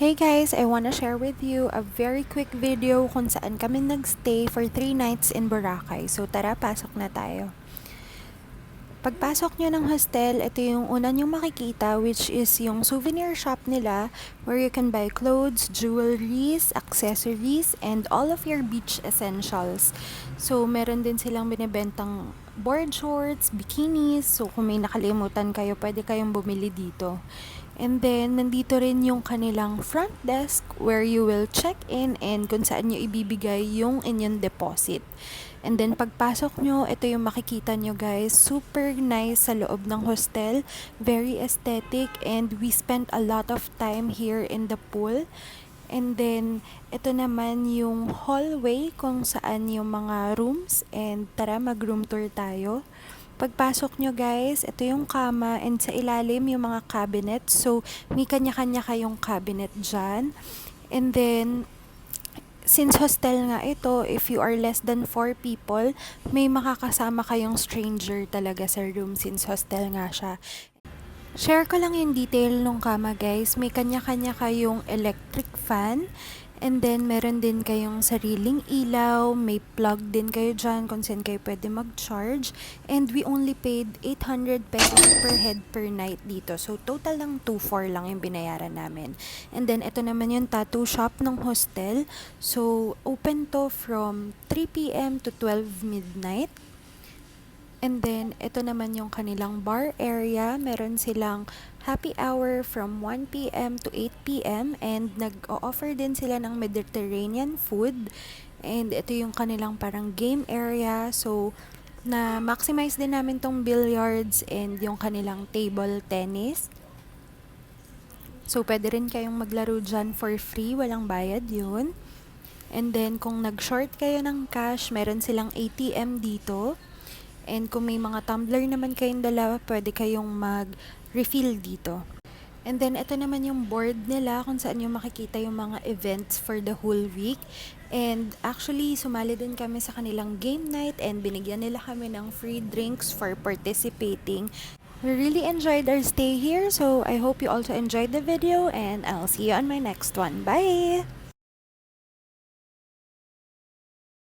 Hey guys, I wanna share with you a very quick video kung saan kami nagstay for 3 nights in Boracay. So tara, pasok na tayo. Pagpasok nyo ng hostel, ito yung una nyong makikita, which is yung souvenir shop nila where you can buy clothes, jewelries, accessories, and all of your beach essentials. So meron din silang binibentang board shorts, bikinis. So kung may nakalimutan kayo, pwede kayong bumili dito. And then, nandito rin yung kanilang front desk where you will check in and kung saan nyo ibibigay yung inyong deposit. And then, pagpasok nyo, ito yung makikita nyo guys. Super nice sa loob ng hostel. Very aesthetic and we spent a lot of time here in the pool. And then, ito naman yung hallway kung saan yung mga rooms. And tara, mag-room tour tayo. Pagpasok nyo guys, ito yung kama and sa ilalim yung mga cabinet. So, may kanya-kanya kayong cabinet dyan. And then, since hostel nga ito, if you are less than 4 people, may makakasama kayong stranger talaga sa room since hostel nga siya. Share ko lang yung detail nung kama guys. May kanya-kanya kayong electric fan. And then, meron din kayong sariling ilaw. May plug din kayo dyan kung saan kayo pwede mag-charge. And we only paid 800 pesos per head per night dito. So, total lang 2,400 lang yung binayaran namin. And then, ito naman yung tattoo shop ng hostel. So, open to from 3 p.m. to 12 midnight. And then, ito naman yung kanilang bar area. Meron silang happy hour from 1 p.m. to 8 p.m. And nag-o-offer din sila ng Mediterranean food. And ito yung kanilang parang game area. So, na-maximize din namin tong billiards and yung kanilang table tennis. So, pwede rin kayong maglaro dyan for free. Walang bayad yun. And then, kung nag-short kayo ng cash, meron silang ATM dito. And kung may mga tumbler naman kayong dala, pwede kayong mag-refill dito. And then, ito naman yung board nila kung saan yung makikita yung mga events for the whole week. And actually, sumali din kami sa kanilang game night and binigyan nila kami ng free drinks for participating. We really enjoyed our stay here, so I hope you also enjoyed the video and I'll see you on my next one. Bye!